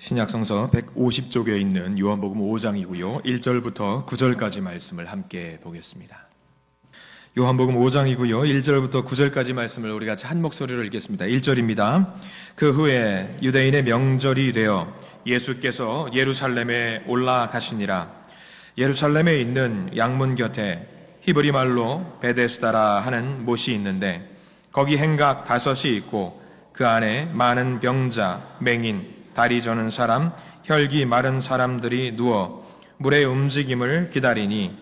신약성서 150쪽에 있는 요한복음 5장이고요. 1절부터 9절까지 말씀을 함께 보겠습니다. 요한복음 5장이고요. 1절부터 9절까지 말씀을 우리 같이 한 목소리로 읽겠습니다. 1절입니다. 그 후에 유대인의 명절이 되어 예수께서 예루살렘에 올라가시니라. 예루살렘에 있는 양문 곁에 히브리 말로 베데스다라 하는 못이 있는데 거기 행각 5이 있고 그 안에 많은 병자, 맹인, 다리 저는 사람, 혈기 마른 사람들이 누워 물의 움직임을 기다리니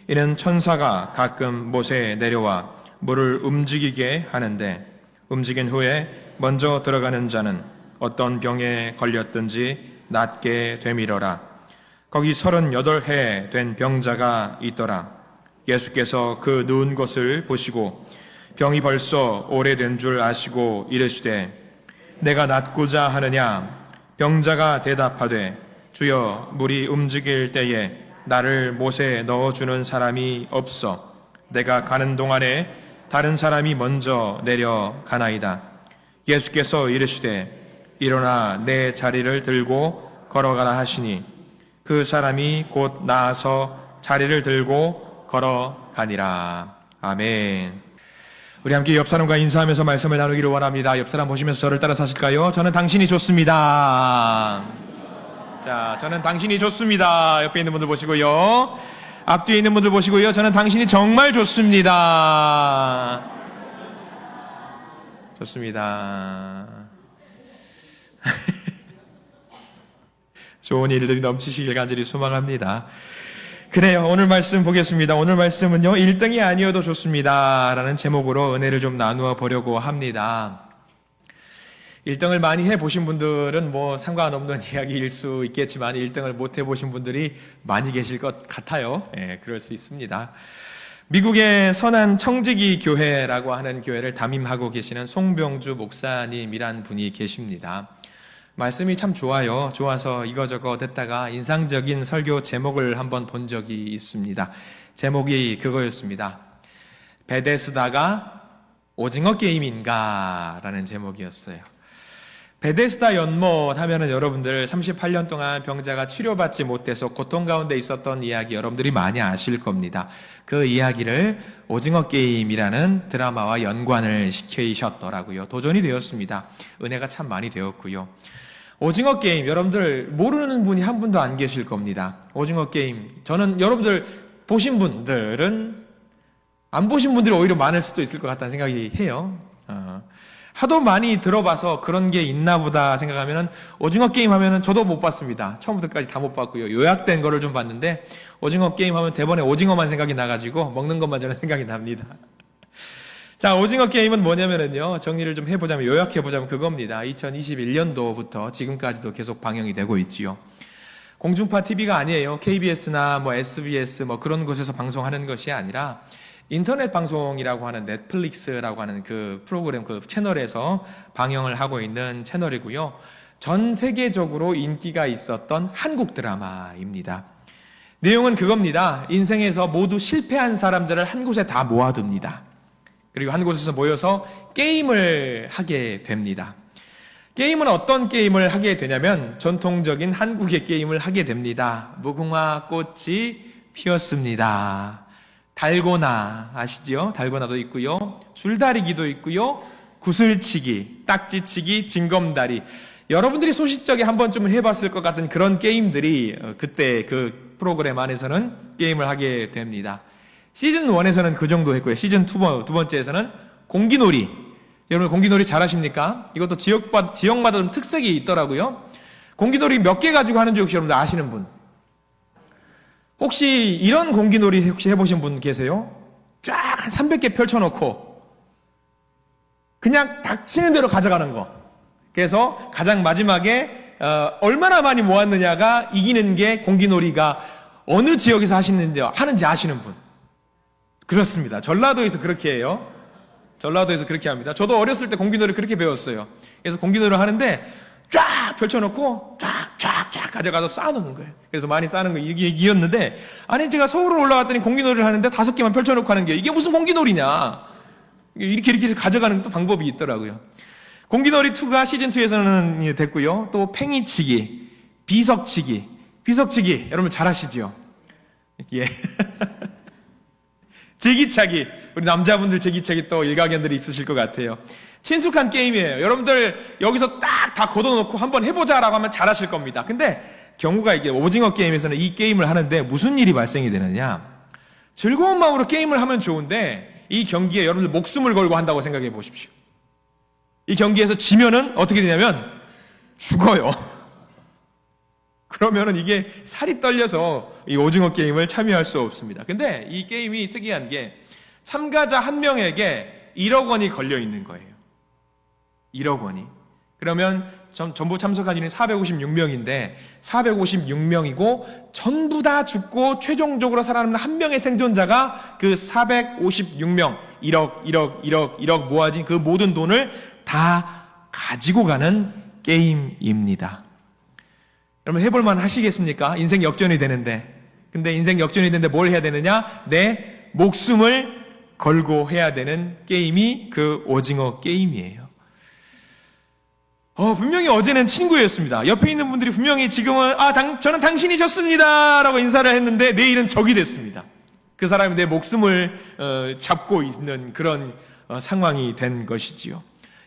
이는 천사가 가끔 못에 내려와 물을 움직이게 하는데 움직인 후에 먼저 들어가는 자는 어떤 병에 걸렸든지 낫게 되밀어라. 거기 38해 된 병자가 있더라. 예수께서 그 누운 것을 보시고 병이 벌써 오래된 줄 아시고 이르시되 내가 낫고자 하느냐? 병자가 대답하되 주여 물이 움직일 때에 나를 못에 넣어주는 사람이 없어 내가 가는 동안에 다른 사람이 먼저 내려가나이다. 예수께서 이르시되 일어나 내 자리를 들고 걸어가라 하시니 그 사람이 곧 나아서 자리를 들고 걸어가니라. 아멘. 우리 함께 옆 사람과 인사하면서 말씀을 나누기를 원합니다. 옆 사람 보시면서 저를 따라서 하실까요? 저는 당신이 좋습니다. 자, 저는 당신이 좋습니다. 옆에 있는 분들 보시고요. 앞뒤에 있는 분들 보시고요. 저는 당신이 정말 좋습니다. 좋습니다. 좋은 일들이 넘치시길 간절히 소망합니다. 그래요. 오늘 말씀 보겠습니다. 오늘 말씀은요, 1등이 아니어도 좋습니다 라는 제목으로 은혜를 좀 나누어 보려고 합니다. 1등을 많이 해보신 분들은 뭐 상관없는 이야기일 수 있겠지만 1등을 못 해보신 분들이 많이 계실 것 같아요. 예, 그럴 수 있습니다. 미국의 선한 청지기 교회라고 하는 교회를 담임하고 계시는 송병주 목사님이란 분이 계십니다. 말씀이 참 좋아요. 좋아서 이거저거 듣다가 인상적인 설교 제목을 한번 본 적이 있습니다. 제목이 그거였습니다. 베데스다가 오징어 게임인가? 라는 제목이었어요. 베데스다 연못 하면은 여러분들 38년 동안 병자가 치료받지 못해서 고통 가운데 있었던 이야기 여러분들이 많이 아실 겁니다. 그 이야기를 오징어 게임이라는 드라마와 연관을 시키셨더라고요. 도전이 되었습니다. 은혜가 참 많이 되었고요. 오징어 게임 여러분들 모르는 분이 한 분도 안 계실 겁니다. 오징어 게임 저는 여러분들 보신 분들은 안 보신 분들이 오히려 많을 수도 있을 것 같다는 생각이 해요. 하도 많이 들어봐서 그런 게 있나 보다 생각하면은 오징어 게임 하면은 저도 못 봤습니다. 처음부터까지 다 못 봤고요. 요약된 거를 좀 봤는데 오징어 게임 하면 대본에 오징어만 생각이 나가지고 먹는 것만 저는 생각이 납니다. 자, 오징어 게임은 뭐냐면은요, 정리를 좀 해보자면, 요약해보자면 그겁니다. 2021년도부터 지금까지도 계속 방영이 되고 있지요. 공중파 TV가 아니에요. KBS나 뭐 SBS 뭐 그런 곳에서 방송하는 것이 아니라 인터넷 방송이라고 하는 넷플릭스라고 하는 그 프로그램, 그 채널에서 방영을 하고 있는 채널이고요. 전 세계적으로 인기가 있었던 한국 드라마입니다. 내용은 그겁니다. 인생에서 모두 실패한 사람들을 한 곳에 다 모아둡니다. 그리고 한 곳에서 모여서 게임을 하게 됩니다. 게임은 어떤 게임을 하게 되냐면 전통적인 한국의 게임을 하게 됩니다. 무궁화 꽃이 피었습니다. 달고나 아시죠? 달고나도 있고요. 줄다리기도 있고요. 구슬치기, 딱지치기, 징검다리. 여러분들이 소싯적에 한 번쯤은 해봤을 것 같은 그런 게임들이 그때 그 프로그램 안에서는 게임을 하게 됩니다. 시즌 1에서는 그 정도 했고요. 시즌 2 번째에서는 공기놀이. 여러분 공기놀이 잘하십니까? 이것도 지역마다 좀 특색이 있더라고요. 공기놀이 몇 개 가지고 하는지 혹시 여러분들 아시는 분? 혹시 이런 공기놀이 혹시 해보신 분 계세요? 쫙 한 300개 펼쳐놓고 그냥 닥치는 대로 가져가는 거. 그래서 가장 마지막에 얼마나 많이 모았느냐가 이기는 게 공기놀이가 어느 지역에서 하는지 아시는 분? 그렇습니다. 전라도에서 그렇게 해요. 전라도에서 그렇게 합니다. 저도 어렸을 때 공기놀이 그렇게 배웠어요. 그래서 공기놀이를 하는데 쫙 펼쳐놓고 쫙 가져가서 쌓아놓는 거예요. 그래서 많이 쌓는 거 이겼는데 아니 제가 서울을 올라갔더니 공기놀이를 하는데 5개만 펼쳐놓고 하는 게 이게 무슨 공기놀이냐. 이렇게 해서 가져가는 것도 방법이 있더라고요. 공기놀이2가 시즌2에서는 됐고요. 또 팽이치기, 비석치기. 비석치기, 여러분 잘 아시죠? 예. 제기차기. 우리 남자분들 제기차기 또 일가견들이 있으실 것 같아요. 친숙한 게임이에요. 여러분들 여기서 딱 다 걷어놓고 한번 해보자라고 하면 잘하실 겁니다. 근데 경우가 이게 오징어 게임에서는 이 게임을 하는데 무슨 일이 발생이 되느냐? 즐거운 마음으로 게임을 하면 좋은데 이 경기에 여러분들 목숨을 걸고 한다고 생각해 보십시오. 이 경기에서 지면은 어떻게 되냐면 죽어요. 그러면은 이게 살이 떨려서 이 오징어 게임을 참여할 수 없습니다. 근데 이 게임이 특이한 게 참가자 한 명에게 1억 원이 걸려 있는 거예요. 1억 원이. 그러면 전부 참석한 인원이 456명인데 456명이고 전부 다 죽고 최종적으로 살아남는 한 명의 생존자가 그 456명 1억 모아진 그 모든 돈을 다 가지고 가는 게임입니다. 여러분 해볼만 하시겠습니까? 인생 역전이 되는데. 근데 인생 역전이 되는데 뭘 해야 되느냐? 내 목숨을 걸고 해야 되는 게임이 그 오징어 게임이에요. 분명히 어제는 친구였습니다. 옆에 있는 분들이 분명히 지금은 저는 당신이 졌습니다 라고 인사를 했는데 내일은 적이 됐습니다. 그 사람이 내 목숨을 잡고 있는 그런 상황이 된 것이지요.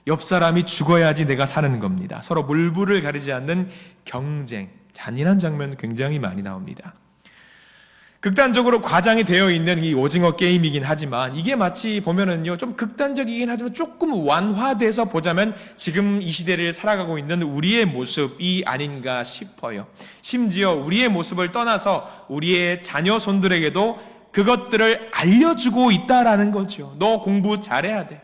옆 사람이 죽어야지 내가 사는 겁니다. 서로 물불을 가리지 않는 경쟁, 잔인한 장면 굉장히 많이 나옵니다. 극단적으로 과장이 되어 있는 이 오징어 게임이긴 하지만 이게 마치 보면은요 좀 극단적이긴 하지만 조금 완화돼서 보자면 지금 이 시대를 살아가고 있는 우리의 모습이 아닌가 싶어요. 심지어 우리의 모습을 떠나서 우리의 자녀 손들에게도 그것들을 알려주고 있다라는 거죠. 너 공부 잘해야 돼.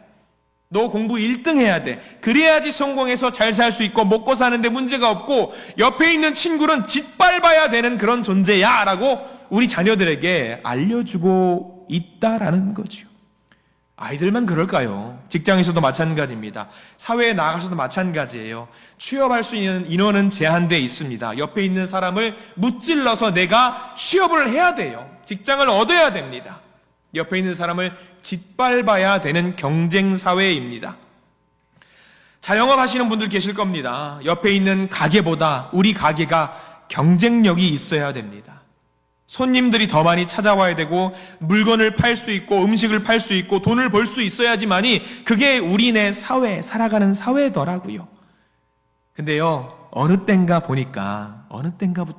너 공부 1등 해야 돼. 그래야지 성공해서 잘 살 수 있고 먹고 사는데 문제가 없고 옆에 있는 친구는 짓밟아야 되는 그런 존재야 라고 우리 자녀들에게 알려주고 있다라는 거죠. 아이들만 그럴까요? 직장에서도 마찬가지입니다. 사회에 나가서도 마찬가지예요. 취업할 수 있는 인원은 제한되어 있습니다. 옆에 있는 사람을 무찔러서 내가 취업을 해야 돼요. 직장을 얻어야 됩니다. 옆에 있는 사람을 짓밟아야 되는 경쟁사회입니다. 자영업 하시는 분들 계실 겁니다. 옆에 있는 가게보다 우리 가게가 경쟁력이 있어야 됩니다. 손님들이 더 많이 찾아와야 되고 물건을 팔 수 있고 음식을 팔 수 있고 돈을 벌 수 있어야지만이 그게 우리네 사회, 살아가는 사회더라고요. 근데요, 어느 때인가부터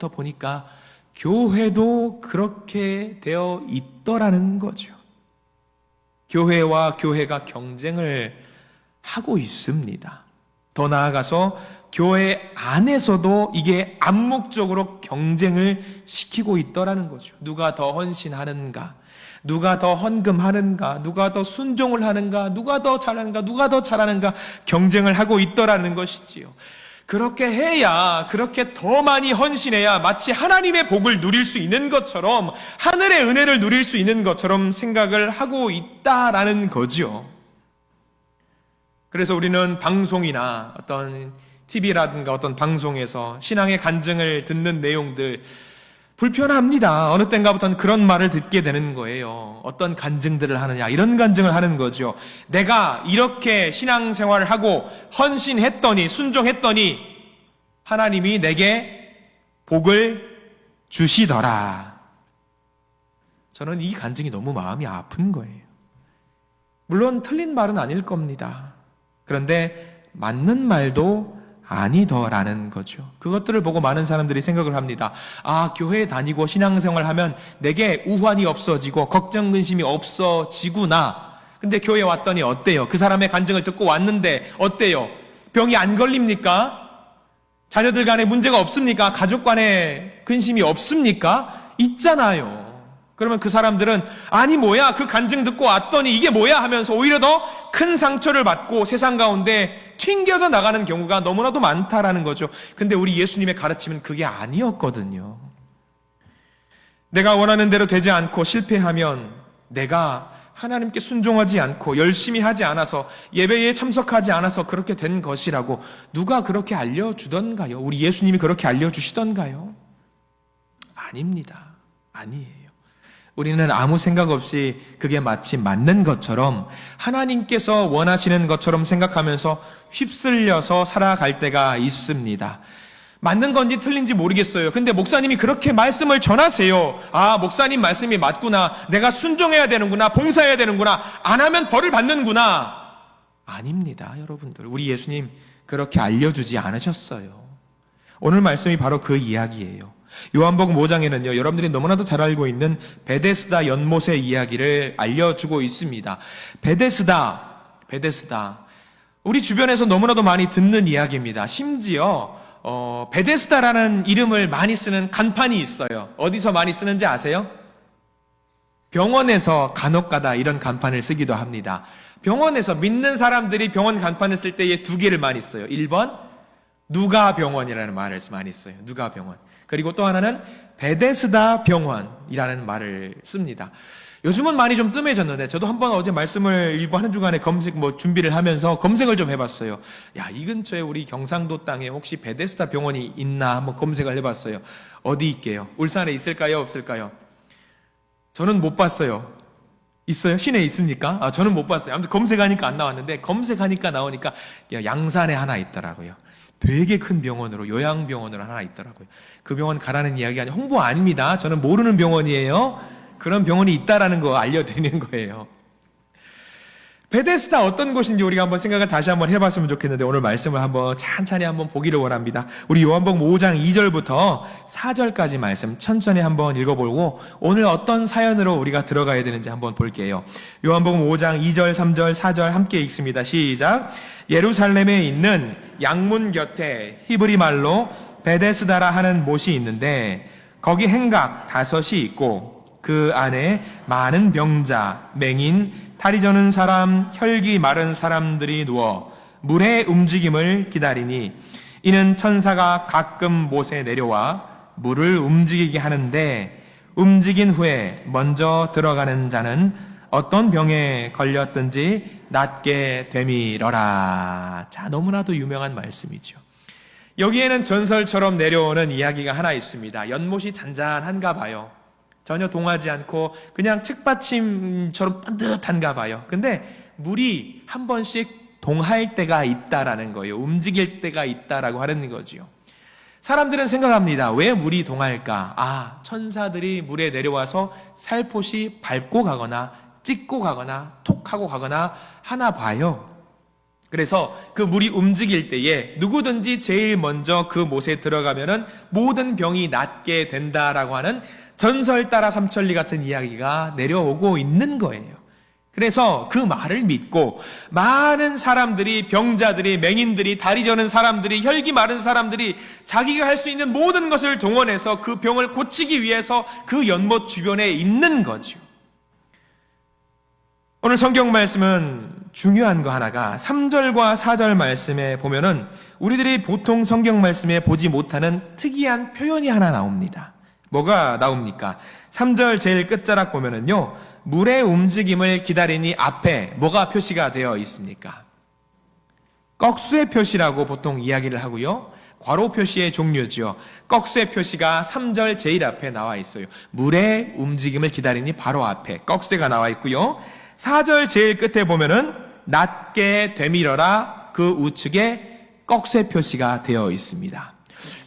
보니까 교회도 그렇게 되어 있더라는 거죠. 교회와 교회가 경쟁을 하고 있습니다. 더 나아가서 교회 안에서도 이게 암묵적으로 경쟁을 시키고 있더라는 거죠. 누가 더 헌신하는가? 누가 더 헌금하는가? 누가 더 순종을 하는가? 누가 더 잘하는가? 누가 더 잘하는가? 경쟁을 하고 있더라는 것이지요. 그렇게 해야, 그렇게 더 많이 헌신해야 마치 하나님의 복을 누릴 수 있는 것처럼, 하늘의 은혜를 누릴 수 있는 것처럼 생각을 하고 있다라는 거죠. 그래서 우리는 방송이나 어떤 TV라든가 어떤 방송에서 신앙의 간증을 듣는 내용들 불편합니다. 어느 때인가부터는 그런 말을 듣게 되는 거예요. 어떤 간증들을 하느냐, 이런 간증을 하는 거죠. 내가 이렇게 신앙생활을 하고 헌신했더니, 순종했더니 하나님이 내게 복을 주시더라. 저는 이 간증이 너무 마음이 아픈 거예요. 물론 틀린 말은 아닐 겁니다. 그런데 맞는 말도 아니더라는 거죠. 그것들을 보고 많은 사람들이 생각을 합니다. 교회에 다니고 신앙생활 하면 내게 우환이 없어지고 걱정 근심이 없어지구나. 근데 교회에 왔더니 어때요? 그 사람의 간증을 듣고 왔는데 어때요? 병이 안 걸립니까? 자녀들 간에 문제가 없습니까? 가족 간에 근심이 없습니까? 있잖아요. 그러면 그 사람들은 뭐야, 그 간증 듣고 왔더니 이게 뭐야 하면서 오히려 더 큰 상처를 받고 세상 가운데 튕겨져 나가는 경우가 너무나도 많다라는 거죠. 근데 우리 예수님의 가르침은 그게 아니었거든요. 내가 원하는 대로 되지 않고 실패하면 내가 하나님께 순종하지 않고 열심히 하지 않아서 예배에 참석하지 않아서 그렇게 된 것이라고 누가 그렇게 알려주던가요? 우리 예수님이 그렇게 알려주시던가요? 아닙니다. 아니에요. 우리는 아무 생각 없이 그게 마치 맞는 것처럼 하나님께서 원하시는 것처럼 생각하면서 휩쓸려서 살아갈 때가 있습니다. 맞는 건지 틀린지 모르겠어요. 근데 목사님이 그렇게 말씀을 전하세요. 아, 목사님 말씀이 맞구나. 내가 순종해야 되는구나. 봉사해야 되는구나. 안 하면 벌을 받는구나. 아닙니다, 여러분들. 우리 예수님 그렇게 알려주지 않으셨어요. 오늘 말씀이 바로 그 이야기예요. 요한복음 5장에는요, 여러분들이 너무나도 잘 알고 있는 베데스다 연못의 이야기를 알려주고 있습니다. 베데스다. 우리 주변에서 너무나도 많이 듣는 이야기입니다. 심지어 베데스다라는 이름을 많이 쓰는 간판이 있어요. 어디서 많이 쓰는지 아세요? 병원에서 간혹가다 이런 간판을 쓰기도 합니다. 병원에서 믿는 사람들이 병원 간판을 쓸 때에 두 개를 많이 써요. 1번 누가 병원이라는 말을 많이 써요. 누가 병원. 그리고 또 하나는 베데스다 병원이라는 말을 씁니다. 요즘은 많이 좀 뜸해졌는데 저도 한번 어제 말씀을 일부 하는 중간에 준비를 하면서 검색을 좀 해봤어요. 야, 이 근처에 우리 경상도 땅에 혹시 베데스다 병원이 있나 한번 검색을 해봤어요. 어디 있게요? 울산에 있을까요? 없을까요? 저는 못 봤어요. 있어요? 시내에 있습니까? 저는 못 봤어요. 아무튼 검색하니까 안 나왔는데 검색하니까 나오니까 양산에 하나 있더라고요. 되게 큰 병원으로, 요양병원으로 하나 있더라고요. 그 병원 가라는 이야기가 아니라 홍보 아닙니다. 저는 모르는 병원이에요. 그런 병원이 있다라는 거 알려드리는 거예요. 베데스다 어떤 곳인지 우리가 한번 생각을 다시 한번 해봤으면 좋겠는데 오늘 말씀을 한번 찬찬히 한번 보기를 원합니다. 우리 요한복음 5장 2절부터 4절까지 말씀 천천히 한번 읽어보고 오늘 어떤 사연으로 우리가 들어가야 되는지 한번 볼게요. 요한복음 5장 2절, 3절, 4절 함께 읽습니다. 시작. 예루살렘에 있는 양문 곁에 히브리 말로 베데스다라 하는 못이 있는데 거기 행각 5이 있고 그 안에 많은 병자, 맹인, 다리 저는 사람, 혈기 마른 사람들이 누워 물의 움직임을 기다리니 이는 천사가 가끔 못에 내려와 물을 움직이게 하는데 움직인 후에 먼저 들어가는 자는 어떤 병에 걸렸든지 낫게 됨이러라. 자, 너무나도 유명한 말씀이죠. 여기에는 전설처럼 내려오는 이야기가 하나 있습니다. 연못이 잔잔한가 봐요. 전혀 동하지 않고 그냥 책받침처럼 반듯한가 봐요. 근데 물이 한 번씩 동할 때가 있다라는 거예요. 움직일 때가 있다라고 하는 거지요. 사람들은 생각합니다. 왜 물이 동할까? 천사들이 물에 내려와서 살포시 밟고 가거나 찍고 가거나 톡하고 가거나 하나 봐요. 그래서 그 물이 움직일 때에 누구든지 제일 먼저 그 못에 들어가면은 모든 병이 낫게 된다라고 하는 전설 따라 삼천리 같은 이야기가 내려오고 있는 거예요. 그래서 그 말을 믿고 많은 사람들이, 병자들이, 맹인들이, 다리 저는 사람들이, 혈기 마른 사람들이 자기가 할 수 있는 모든 것을 동원해서 그 병을 고치기 위해서 그 연못 주변에 있는 거죠. 오늘 성경 말씀은 중요한 거 하나가 3절과 4절 말씀에 보면은 우리들이 보통 성경 말씀에 보지 못하는 특이한 표현이 하나 나옵니다. 뭐가 나옵니까? 3절 제일 끝자락 보면은요, 물의 움직임을 기다리니 앞에 뭐가 표시가 되어 있습니까? 꺽쇠 표시라고 보통 이야기를 하고요. 괄호 표시의 종류죠. 꺽쇠 표시가 3절 제일 앞에 나와 있어요. 물의 움직임을 기다리니 바로 앞에 꺽쇠가 나와 있고요. 4절 제일 끝에 보면은 낫게 되밀어라 그 우측에 꺽쇠 표시가 되어 있습니다.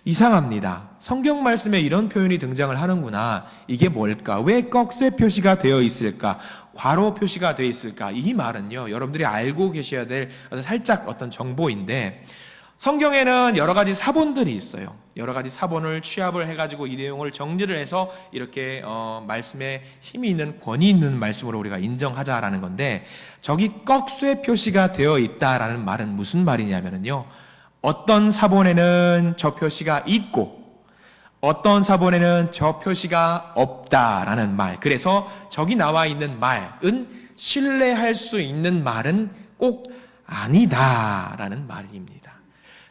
이상합니다. 성경 말씀에 이런 표현이 등장을 하는구나. 이게 뭘까? 왜 꺽쇠 표시가 되어 있을까? 괄호 표시가 되어 있을까? 이 말은요, 여러분들이 알고 계셔야 될 살짝 어떤 정보인데 성경에는 여러 가지 사본들이 있어요. 여러 가지 사본을 취합을 해가지고 이 내용을 정리를 해서 이렇게 말씀에 힘이 있는 권위 있는 말씀으로 우리가 인정하자라는 건데 저기 꺽쇠 표시가 되어 있다라는 말은 무슨 말이냐면요. 어떤 사본에는 저 표시가 있고 어떤 사본에는 저 표시가 없다라는 말. 그래서 저기 나와 있는 말은 신뢰할 수 있는 말은 꼭 아니다라는 말입니다.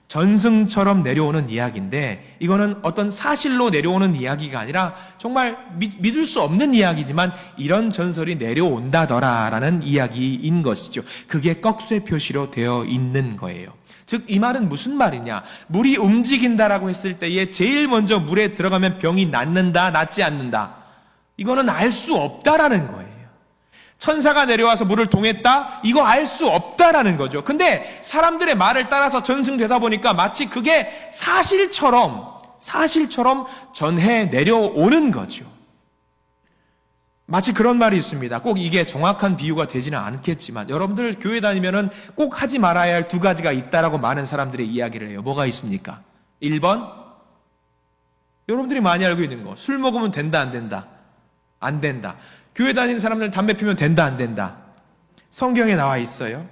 전승처럼 내려오는 이야기인데 이거는 어떤 사실로 내려오는 이야기가 아니라 정말 믿을 수 없는 이야기지만 이런 전설이 내려온다더라라는 이야기인 것이죠. 그게 꺽쇠 표시로 되어 있는 거예요. 즉 이 말은 무슨 말이냐? 물이 움직인다라고 했을 때에 제일 먼저 물에 들어가면 병이 낫는다, 낫지 않는다? 이거는 알 수 없다라는 거예요. 천사가 내려와서 물을 동했다? 이거 알 수 없다라는 거죠. 근데 사람들의 말을 따라서 전승되다 보니까 마치 그게 사실처럼 전해 내려오는 거죠. 마치 그런 말이 있습니다. 꼭 이게 정확한 비유가 되지는 않겠지만 여러분들 교회 다니면은 꼭 하지 말아야 할 두 가지가 있다라고 많은 사람들이 이야기를 해요. 뭐가 있습니까? 1번, 여러분들이 많이 알고 있는 거. 술 먹으면 된다, 안 된다? 안 된다. 교회 다니는 사람들 담배 피우면 된다, 안 된다? 성경에 나와 있어요?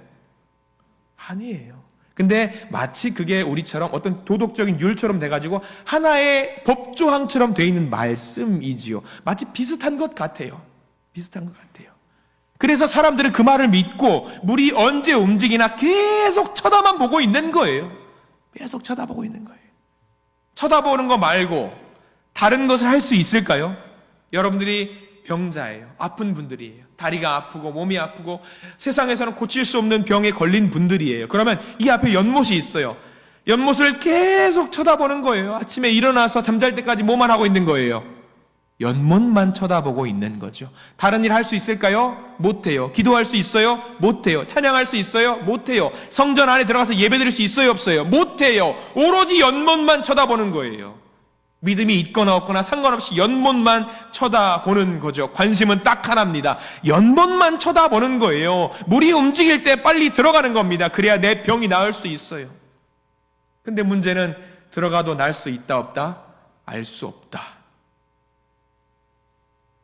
아니에요. 근데 마치 그게 우리처럼 어떤 도덕적인 율처럼 돼가지고 하나의 법조항처럼 돼 있는 말씀이지요. 마치 비슷한 것 같아요. 비슷한 것 같아요. 그래서 사람들은 그 말을 믿고 물이 언제 움직이나 계속 쳐다만 보고 있는 거예요. 계속 쳐다보고 있는 거예요. 쳐다보는 거 말고 다른 것을 할 수 있을까요? 여러분들이 병자예요. 아픈 분들이에요. 다리가 아프고 몸이 아프고 세상에서는 고칠 수 없는 병에 걸린 분들이에요. 그러면 이 앞에 연못이 있어요. 연못을 계속 쳐다보는 거예요. 아침에 일어나서 잠잘 때까지 뭐만 하고 있는 거예요? 연못만 쳐다보고 있는 거죠. 다른 일 할 수 있을까요? 못해요. 기도할 수 있어요? 못해요. 찬양할 수 있어요? 못해요. 성전 안에 들어가서 예배드릴 수 있어요? 없어요? 못해요. 오로지 연못만 쳐다보는 거예요. 믿음이 있거나 없거나 상관없이 연못만 쳐다보는 거죠. 관심은 딱 하나입니다. 연못만 쳐다보는 거예요. 물이 움직일 때 빨리 들어가는 겁니다. 그래야 내 병이 나을 수 있어요. 근데 문제는 들어가도 날 수 있다 없다? 알 수 없다.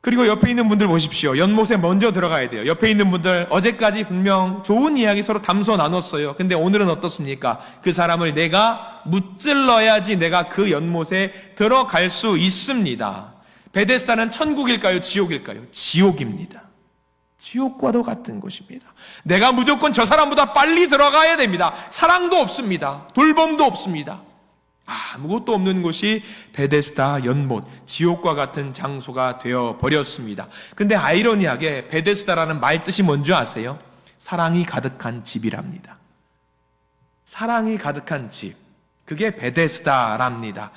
그리고 옆에 있는 분들 보십시오. 연못에 먼저 들어가야 돼요. 옆에 있는 분들 어제까지 분명 좋은 이야기 서로 담소 나눴어요. 근데 오늘은 어떻습니까? 그 사람을 내가 무찔러야지 내가 그 연못에 들어갈 수 있습니다. 베데스다는 천국일까요? 지옥일까요? 지옥입니다. 지옥과도 같은 곳입니다. 내가 무조건 저 사람보다 빨리 들어가야 됩니다. 사랑도 없습니다. 돌봄도 없습니다. 아무것도 없는 곳이 베데스다 연못, 지옥과 같은 장소가 되어버렸습니다. 근데 아이러니하게 베데스다라는 말 뜻이 뭔지 아세요? 사랑이 가득한 집이랍니다. 사랑이 가득한 집, 그게 베데스다랍니다.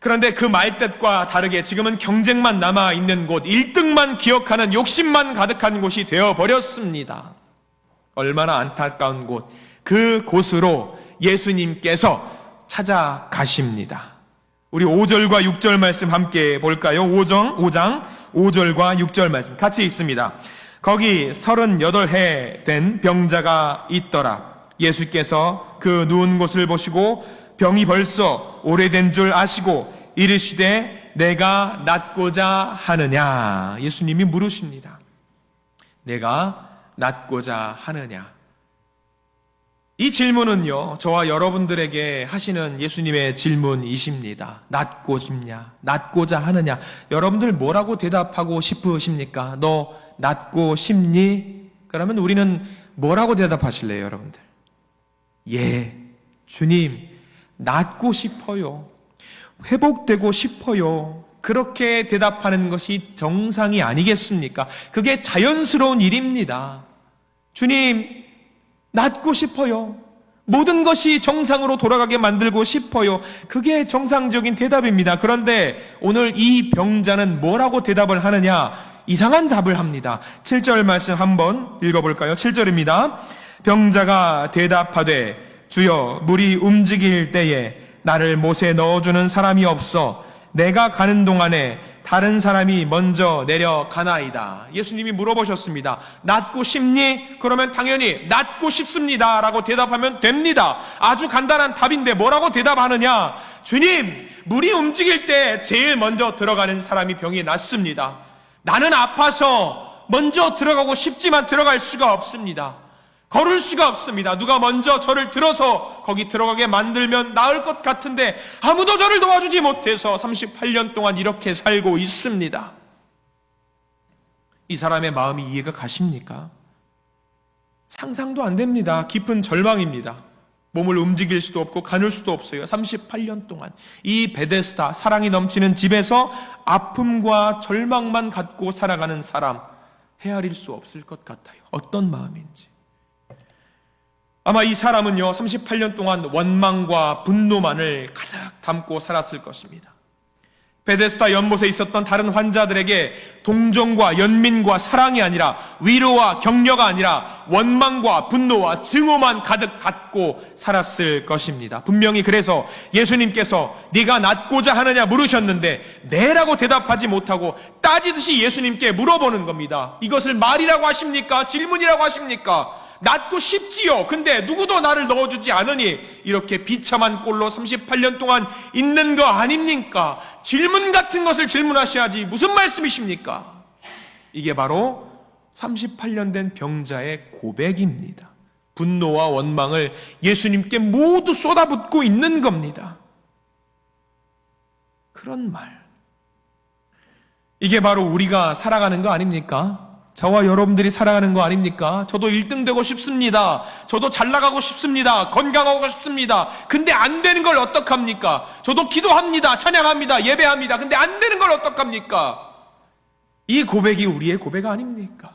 그런데 그 말뜻과 다르게 지금은 경쟁만 남아있는 곳, 1등만 기억하는 욕심만 가득한 곳이 되어버렸습니다. 얼마나 안타까운 곳, 그 곳으로 예수님께서 찾아가십니다. 우리 5절과 6절 말씀 함께 볼까요? 5장 5절과 6절 말씀 같이 읽습니다. 거기 38해 된 병자가 있더라. 예수께서 그 누운 곳을 보시고 병이 벌써 오래된 줄 아시고 이르시되 내가 낫고자 하느냐. 예수님이 물으십니다. 내가 낫고자 하느냐. 이 질문은요, 저와 여러분들에게 하시는 예수님의 질문이십니다. 낫고 싶냐? 낫고자 하느냐? 여러분들 뭐라고 대답하고 싶으십니까? 너 낫고 싶니? 그러면 우리는 뭐라고 대답하실래요, 여러분들? 예, 주님, 낫고 싶어요. 회복되고 싶어요. 그렇게 대답하는 것이 정상이 아니겠습니까? 그게 자연스러운 일입니다. 주님, 낫고 싶어요. 모든 것이 정상으로 돌아가게 만들고 싶어요. 그게 정상적인 대답입니다. 그런데 오늘 이 병자는 뭐라고 대답을 하느냐? 이상한 답을 합니다. 7절 말씀 한번 읽어볼까요? 7절입니다. 병자가 대답하되 주여 물이 움직일 때에 나를 못에 넣어주는 사람이 없어 내가 가는 동안에 다른 사람이 먼저 내려가나이다. 예수님이 물어보셨습니다. 낫고 싶니? 그러면 당연히 낫고 싶습니다 라고 대답하면 됩니다. 아주 간단한 답인데 뭐라고 대답하느냐? 주님, 물이 움직일 때 제일 먼저 들어가는 사람이 병이 낫습니다. 나는 아파서 먼저 들어가고 싶지만 들어갈 수가 없습니다. 걸을 수가 없습니다. 누가 먼저 저를 들어서 거기 들어가게 만들면 나을 것 같은데 아무도 저를 도와주지 못해서 38년 동안 이렇게 살고 있습니다. 이 사람의 마음이 이해가 가십니까? 상상도 안 됩니다. 깊은 절망입니다. 몸을 움직일 수도 없고 가눌 수도 없어요. 38년 동안 이 베데스다, 사랑이 넘치는 집에서 아픔과 절망만 갖고 살아가는 사람, 헤아릴 수 없을 것 같아요. 어떤 마음인지. 아마 이 사람은요, 38년 동안 원망과 분노만을 가득 담고 살았을 것입니다. 베데스다 연못에 있었던 다른 환자들에게 동정과 연민과 사랑이 아니라 위로와 격려가 아니라 원망과 분노와 증오만 가득 갖고 살았을 것입니다. 분명히 그래서 예수님께서 네가 낫고자 하느냐 물으셨는데 네라고 대답하지 못하고 따지듯이 예수님께 물어보는 겁니다. 이것을 말이라고 하십니까? 질문이라고 하십니까? 낫고 싶지요. 근데 누구도 나를 넣어주지 않으니 이렇게 비참한 꼴로 38년 동안 있는 거 아닙니까? 질문 같은 것을 질문하셔야지 무슨 말씀이십니까? 이게 바로 38년 된 병자의 고백입니다. 분노와 원망을 예수님께 모두 쏟아붓고 있는 겁니다. 그런 말. 이게 바로 우리가 살아가는 거 아닙니까? 저와 여러분들이 살아가는 거 아닙니까? 저도 1등 되고 싶습니다. 저도 잘 나가고 싶습니다. 건강하고 싶습니다. 근데 안 되는 걸 어떡합니까? 저도 기도합니다. 찬양합니다. 예배합니다. 근데 안 되는 걸 어떡합니까? 이 고백이 우리의 고백 아닙니까?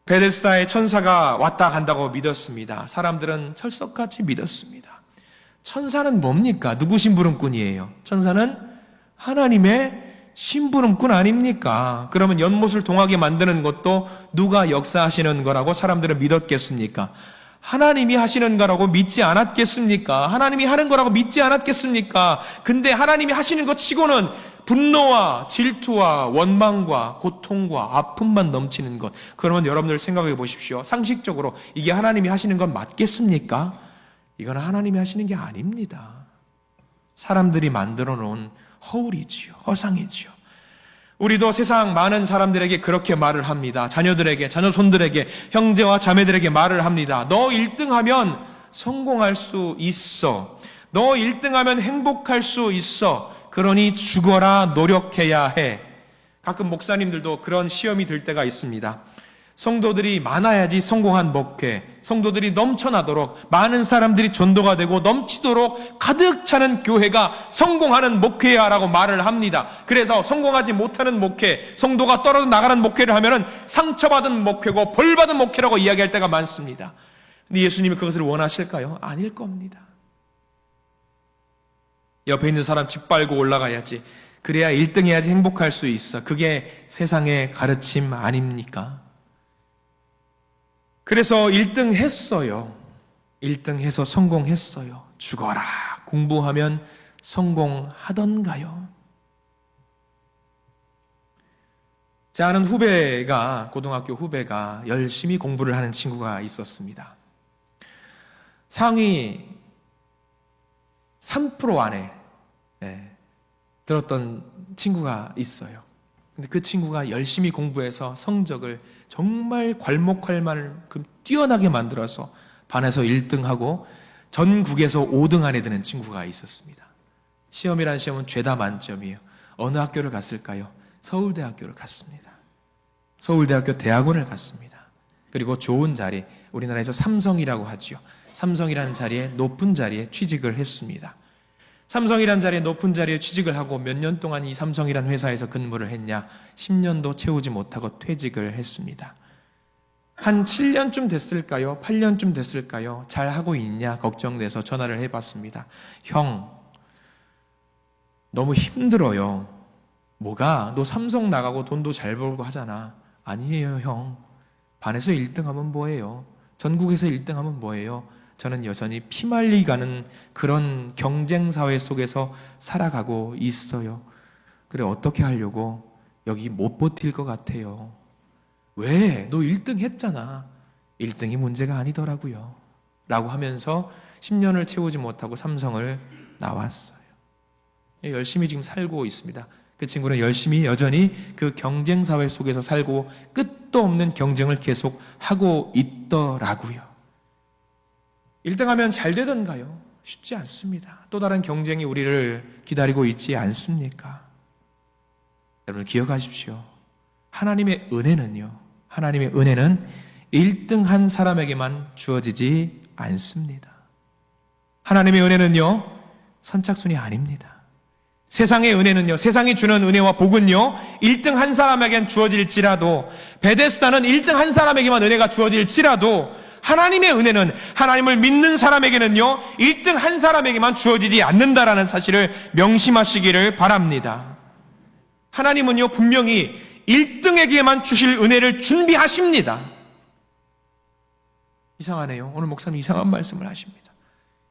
베데스다의 천사가 왔다 간다고 믿었습니다. 사람들은 철석같이 믿었습니다. 천사는 뭡니까? 누구 심부름꾼이에요? 천사는 하나님의 심부름꾼 아닙니까? 그러면 연못을 동하게 만드는 것도 누가 역사하시는 거라고 사람들은 믿었겠습니까? 하나님이 하시는 거라고 믿지 않았겠습니까? 하나님이 하는 거라고 믿지 않았겠습니까? 근데 하나님이 하시는 것 치고는 분노와 질투와 원망과 고통과 아픔만 넘치는 것. 그러면 여러분들 생각해 보십시오. 상식적으로 이게 하나님이 하시는 건 맞겠습니까? 이건 하나님이 하시는 게 아닙니다. 사람들이 만들어 놓은 허울이지요. 허상이지요. 우리도 세상 많은 사람들에게 그렇게 말을 합니다. 자녀들에게, 자녀손들에게, 형제와 자매들에게 말을 합니다. 너 1등하면 성공할 수 있어. 너 1등하면 행복할 수 있어. 그러니 죽어라, 노력해야 해. 가끔 목사님들도 그런 시험이 들 때가 있습니다. 성도들이 많아야지 성공한 목회, 성도들이 넘쳐나도록 많은 사람들이 전도가 되고 넘치도록 가득 차는 교회가 성공하는 목회야 라고 말을 합니다. 그래서 성공하지 못하는 목회, 성도가 떨어져 나가는 목회를 하면은 상처받은 목회고 벌받은 목회라고 이야기할 때가 많습니다. 근데 예수님이 그것을 원하실까요? 아닐 겁니다. 옆에 있는 사람 짓밟고 올라가야지. 그래야 1등 해야지 행복할 수 있어. 그게 세상의 가르침 아닙니까? 그래서 1등 했어요. 1등 해서 성공했어요. 죽어라. 공부하면 성공하던가요? 제 아는 후배가, 고등학교 후배가 열심히 공부를 하는 친구가 있었습니다. 상위 3% 안에 들었던 친구가 있어요. 근데 그 친구가 열심히 공부해서 성적을 정말 괄목할 만큼 뛰어나게 만들어서 반에서 1등하고 전국에서 5등 안에 드는 친구가 있었습니다. 시험이란 시험은 죄다 만점이에요. 어느 학교를 갔을까요? 서울대학교를 갔습니다. 서울대학교 대학원을 갔습니다. 그리고 좋은 자리, 우리나라에서 삼성이라고 하죠. 삼성이라는 자리에, 높은 자리에 취직을 했습니다. 삼성이라는 자리에, 높은 자리에 취직을 하고 몇 년 동안 이 삼성이라는 회사에서 근무를 했냐? 10년도 채우지 못하고 퇴직을 했습니다. 한 7년쯤 됐을까요? 8년쯤 됐을까요? 잘하고 있냐? 걱정돼서 전화를 해봤습니다. 형, 너무 힘들어요. 뭐가? 너 삼성 나가고 돈도 잘 벌고 하잖아. 아니에요, 형. 반에서 1등하면 뭐예요? 전국에서 1등하면 뭐예요? 저는 여전히 피말리 가는 그런 경쟁사회 속에서 살아가고 있어요. 그래, 어떻게 하려고? 여기 못 버틸 것 같아요. 왜? 너 1등 했잖아. 1등이 문제가 아니더라고요. 라고 하면서 10년을 채우지 못하고 삼성을 나왔어요. 열심히 지금 살고 있습니다. 그 친구는 열심히 여전히 그 경쟁사회 속에서 살고 끝도 없는 경쟁을 계속 하고 있더라고요. 1등하면 잘 되던가요? 쉽지 않습니다. 또 다른 경쟁이 우리를 기다리고 있지 않습니까? 여러분 기억하십시오. 하나님의 은혜는 1등한 사람에게만 주어지지 않습니다. 하나님의 은혜는요, 선착순이 아닙니다. 세상의 은혜는요, 세상이 주는 은혜와 복은요, 1등한 사람에겐 주어질지라도, 베데스다는 1등한 사람에게만 은혜가 주어질지라도 하나님의 은혜는 하나님을 믿는 사람에게는요 1등 한 사람에게만 주어지지 않는다라는 사실을 명심하시기를 바랍니다. 하나님은요 분명히 1등에게만 주실 은혜를 준비하십니다. 이상하네요. 오늘 목사님 이상한 말씀을 하십니다.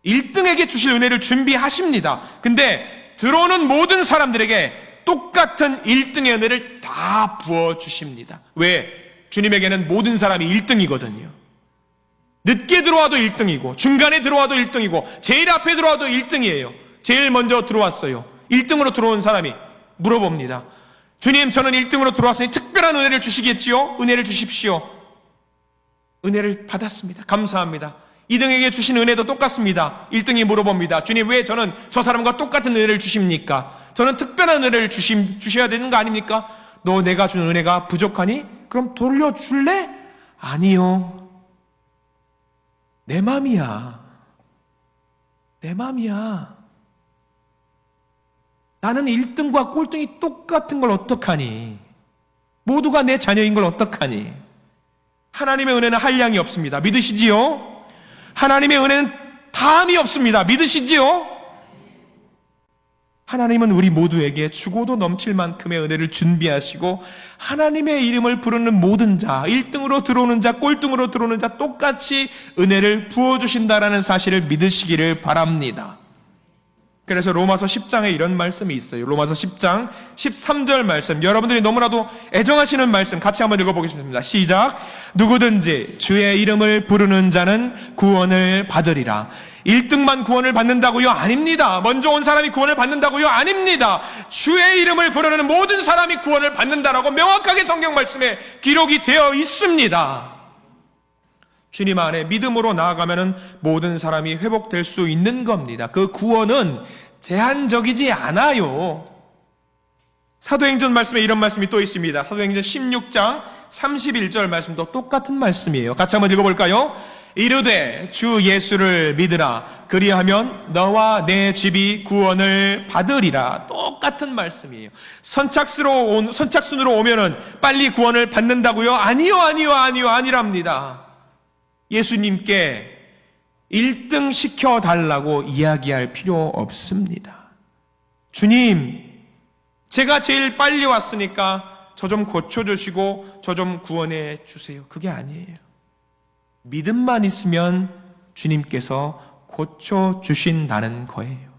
1등에게 주실 은혜를 준비하십니다. 근데 들어오는 모든 사람들에게 똑같은 1등의 은혜를 다 부어주십니다. 왜? 주님에게는 모든 사람이 1등이거든요. 늦게 들어와도 1등이고 중간에 들어와도 1등이고 제일 앞에 들어와도 1등이에요. 제일 먼저 들어왔어요. 1등으로 들어온 사람이 물어봅니다. 주님, 저는 1등으로 들어왔으니 특별한 은혜를 주시겠지요? 은혜를 주십시오. 은혜를 받았습니다. 감사합니다. 2등에게 주신 은혜도 똑같습니다. 1등이 물어봅니다. 주님, 왜 저는 저 사람과 똑같은 은혜를 주십니까? 저는 특별한 은혜를 주셔야 되는 거 아닙니까? 너 내가 준 은혜가 부족하니? 그럼 돌려줄래? 아니요. 내 맘이야. 내 맘이야. 나는 1등과 꼴등이 똑같은 걸 어떡하니? 모두가 내 자녀인 걸 어떡하니? 하나님의 은혜는 한량이 없습니다. 믿으시지요? 하나님의 은혜는 다함이 없습니다. 믿으시지요? 하나님은 우리 모두에게 주고도 넘칠 만큼의 은혜를 준비하시고 하나님의 이름을 부르는 모든 자, 1등으로 들어오는 자, 꼴등으로 들어오는 자 똑같이 은혜를 부어주신다라는 사실을 믿으시기를 바랍니다. 그래서 로마서 10장에 이런 말씀이 있어요. 로마서 10장 13절 말씀, 여러분들이 너무나도 애정하시는 말씀 같이 한번 읽어보겠습니다. 시작. 누구든지 주의 이름을 부르는 자는 구원을 받으리라. 1등만 구원을 받는다고요? 아닙니다. 먼저 온 사람이 구원을 받는다고요? 아닙니다. 주의 이름을 부르는 모든 사람이 구원을 받는다라고 명확하게 성경 말씀에 기록이 되어 있습니다. 주님 안에 믿음으로 나아가면 모든 사람이 회복될 수 있는 겁니다. 그 구원은 제한적이지 않아요. 사도행전 말씀에 이런 말씀이 또 있습니다. 사도행전 16장 31절 말씀도 똑같은 말씀이에요. 같이 한번 읽어볼까요? 이르되 주 예수를 믿으라. 그리하면 너와 내 집이 구원을 받으리라. 똑같은 말씀이에요. 선착순으로 오면은 빨리 구원을 받는다고요? 아니요, 아니랍니다. 예수님께 1등 시켜달라고 이야기할 필요 없습니다. 주님, 제가 제일 빨리 왔으니까 저 좀 고쳐주시고 저 좀 구원해 주세요. 그게 아니에요. 믿음만 있으면 주님께서 고쳐주신다는 거예요.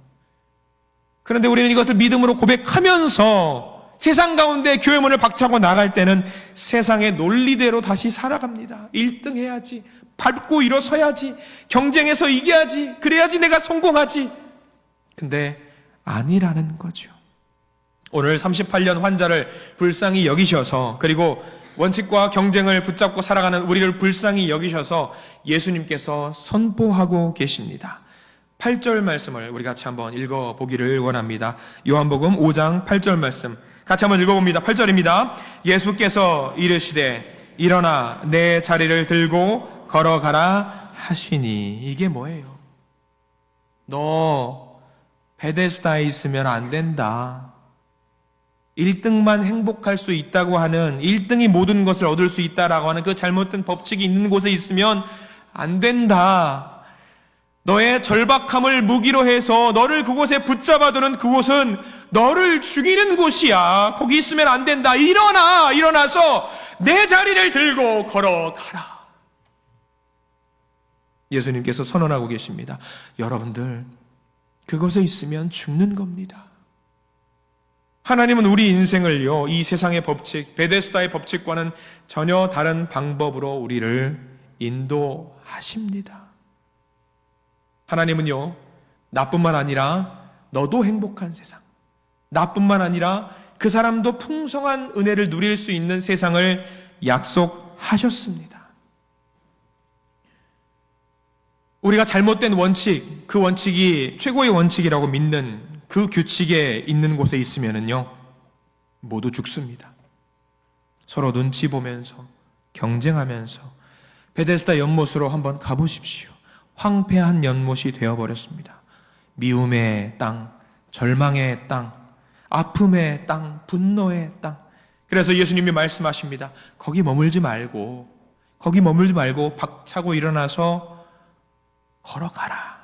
그런데 우리는 이것을 믿음으로 고백하면서 세상 가운데 교회 문을 박차고 나갈 때는 세상의 논리대로 다시 살아갑니다. 1등 해야지, 밟고 일어서야지, 경쟁에서 이겨야지, 그래야지 내가 성공하지. 근데 아니라는 거죠. 오늘 38년 환자를 불쌍히 여기셔서, 그리고 원칙과 경쟁을 붙잡고 살아가는 우리를 불쌍히 여기셔서 예수님께서 선포하고 계십니다. 8절 말씀을 우리 같이 한번 읽어보기를 원합니다. 요한복음 5장 8절 말씀 같이 한번 읽어봅니다. 8절입니다. 예수께서 이르시되 일어나 내 자리를 들고 걸어가라 하시니. 이게 뭐예요? 너 베데스다에 있으면 안 된다. 1등만 행복할 수 있다고 하는, 1등이 모든 것을 얻을 수 있다라고 하는 그 잘못된 법칙이 있는 곳에 있으면 안 된다. 너의 절박함을 무기로 해서 너를 그곳에 붙잡아두는 그곳은 너를 죽이는 곳이야. 거기 있으면 안 된다. 일어나서 내 자리를 들고 걸어가라. 예수님께서 선언하고 계십니다. 여러분들, 그곳에 있으면 죽는 겁니다. 하나님은 우리 인생을요, 이 세상의 법칙, 베데스다의 법칙과는 전혀 다른 방법으로 우리를 인도하십니다. 하나님은요, 나뿐만 아니라 너도 행복한 세상, 나뿐만 아니라 그 사람도 풍성한 은혜를 누릴 수 있는 세상을 약속하셨습니다. 우리가 잘못된 원칙, 그 원칙이 최고의 원칙이라고 믿는 그 규칙에 있는 곳에 있으면은요, 모두 죽습니다. 서로 눈치 보면서, 경쟁하면서, 베데스다 연못으로 한번 가보십시오. 황폐한 연못이 되어버렸습니다. 미움의 땅, 절망의 땅, 아픔의 땅, 분노의 땅. 그래서 예수님이 말씀하십니다. 거기 머물지 말고 거기 머물지 말고 박차고 일어나서 걸어가라.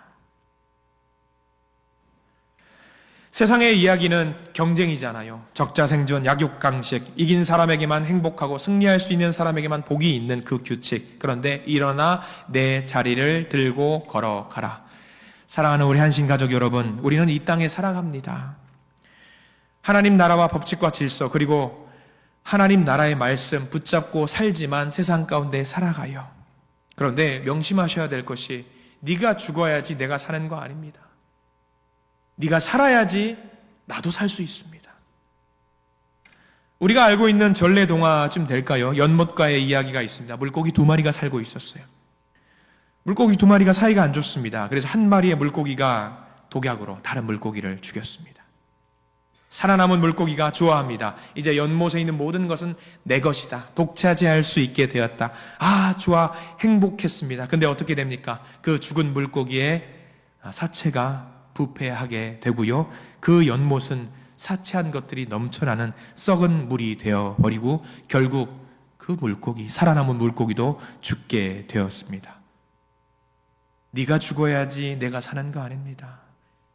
세상의 이야기는 경쟁이잖아요. 적자생존, 약육강식, 이긴 사람에게만 행복하고 승리할 수 있는 사람에게만 복이 있는 그 규칙. 그런데 일어나 내 자리를 들고 걸어가라. 사랑하는 우리 한신가족 여러분, 우리는 이 땅에 살아갑니다. 하나님 나라와 법칙과 질서, 그리고 하나님 나라의 말씀 붙잡고 살지만 세상 가운데 살아가요. 그런데 명심하셔야 될 것이 네가 죽어야지 내가 사는 거 아닙니다. 네가 살아야지 나도 살 수 있습니다. 우리가 알고 있는 전래동화쯤 될까요? 연못가에 이야기가 있습니다. 물고기 2마리가 살고 있었어요. 물고기 2마리가 사이가 안 좋습니다. 그래서 한 마리의 물고기가 독약으로 다른 물고기를 죽였습니다. 살아남은 물고기가 좋아합니다. 이제 연못에 있는 모든 것은 내 것이다. 독차지할 수 있게 되었다. 아, 좋아. 행복했습니다. 근데 어떻게 됩니까? 그 죽은 물고기의 사체가 부패하게 되고요. 그 연못은 사체한 것들이 넘쳐나는 썩은 물이 되어버리고 결국 그 물고기, 살아남은 물고기도 죽게 되었습니다. 네가 죽어야지 내가 사는 거 아닙니다.